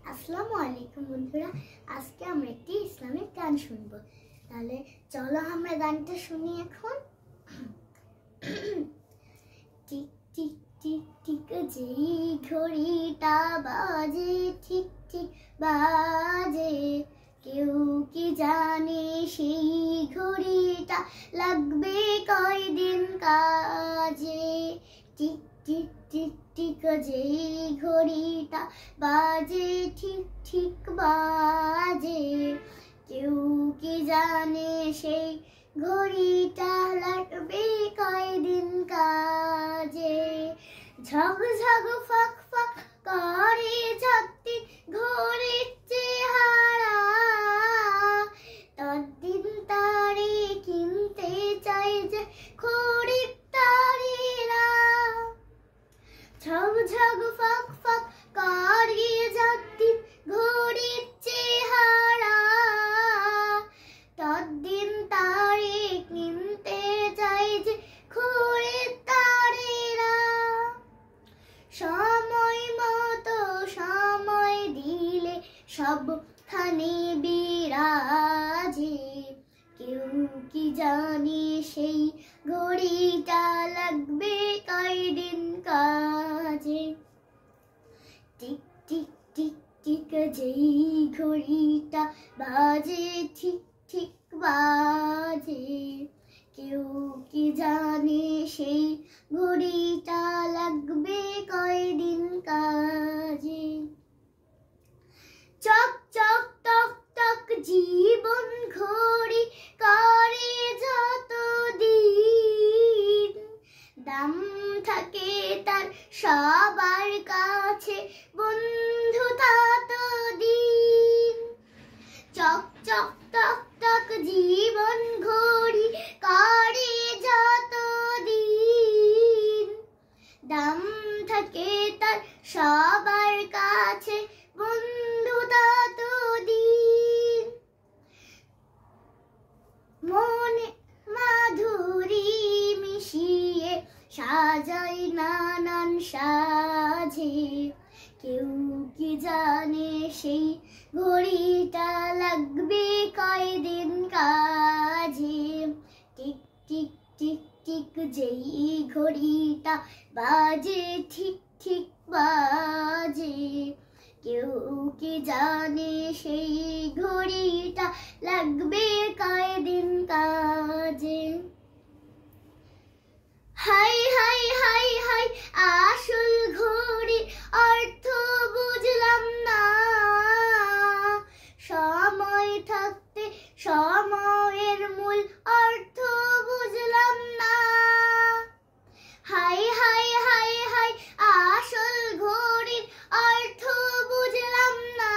আসসালামু আলাইকুম বন্ধুরা, আজকে আমরা একটি ইসলামিক গান শুনবো। তাহলে চলো আমরা গানটা শুনি এখন। টিক টিক টিক টিক যেই ঘড়িটা বাজে, ঠিক ঠিক বাজে, কেউ কি জানে সেই ঘড়িটা লাগবে কয়দিন কাজে। টিক টিক টিক টিক যেই ঘড়িটা বাজে, ঠিক ঠিক বাজে, কেউ কি জানে সেই ঘড়িটা লাগবে কয়দিন কাজে। ঝগ ঝগ ফাক ফাক করে যতদিন ঘড়ির চেহারা, ততদিন তারে কিনতে চাই যে খরিদ্দারেরা। ঝগ ঝগ ফাক ফাক করে যতদিন ঘড়ির চেহারা, ততদিন তারে কিনতে চাই যে খরিদ্দারেরা। সময় মতো সময় দিলে সবখানে বিরাজে, কেউ কি জানে সেই ঘড়িটা লাগবে কয়দিন কাজে। টিক টিক টিক টিক যেই ঘড়িটা বাজে, ঠিক ঠিক বাজে, কেউ কি জানে সেই ঘড়িটা লাগবে কয়দিন কাজে। চক চক টক টক জীবন ঘড়ি করে যতদিন, দাম থাকে তার সবার কাছে বন্ধু ততদিন। চক চক টক টক জীবন ঘড়ি করে যতদিন, দাম থাকে তার সবার কাছে বন্ধু ততদিন। মনে মাধুরী মিশিয়ে সাজাই নানান সাজে, কেউ কি জানে সেই ঘড়িটা লাগবে কয়দিন কাজে। টিক টিক টিক টিক যেই ঘড়িটা বাজে, ঠিক ঠিক বাজে, কেউ কি জানে সেই ঘড়িটা লাগবে কয়দিন কাজে। হাই হাই হাই হাই আসল ঘড়ি অর্থ বুঝলাম না, সময় থাকতে সময়ের মূল অর্থ বুঝলাম না। হাই হাই হাই হাই আসল ঘড়ির অর্থ বুঝলাম না,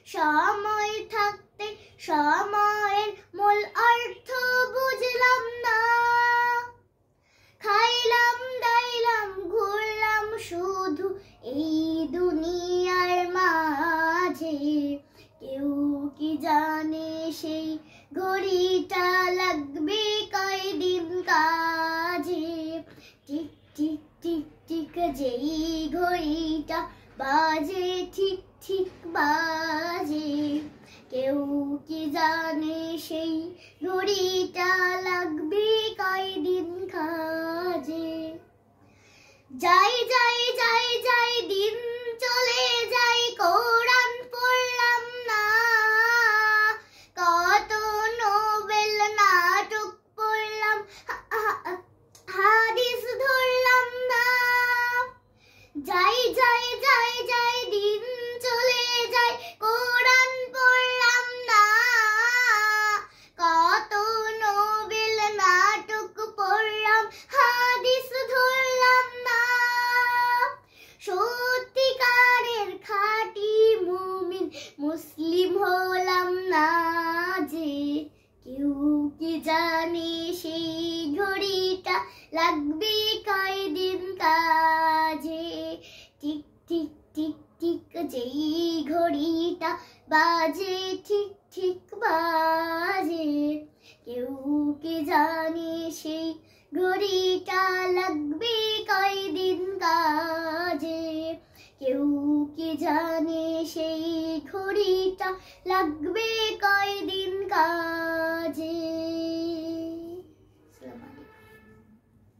সময় থাকতে সময়ের মূল অর্থ বুঝলাম না। খাইলাম দাইলাম ঘুরলাম শুধু এই দুনিয়ার মাঝে, কেউ কি জানে সেই ঘড়িটা লাগবে কয়দিন কাজে। টিক টিক টিক টিক যেই ঘড়িটা বাজে, ঠিক ঠিক বাজে, কেউ কি জানে সেই ঘড়িটা লাগবে কয়দিন কাজে। যাই যাই যাই যাই দিন চলে যাই, কোরআন পড়লাম না, কত নোবেল নাটক পড়লাম, হাদিস ধরলাম না। যাই যাই যাই যাই দিন চলে যাই, কোরআন পড়লাম না, কত নোবেল নাটক পড়লাম, হাদিস ধরলাম না। সত্যিকারের খাঁটি মুমিন মুসলিম হলাম না যে, কেউ কি জানে সেই ঘড়িটা লাগবে কয়দিন কাজে। টিক টিক টিক টিক যেই ঘড়িটা বাজে, ঠিক ঠিক বাজে, কেউ কি জানে সেই ঘড়িটা লাগবে কয়দিন কাজে। কেউ কি জানে সেই ঘড়িটা লাগবে কয়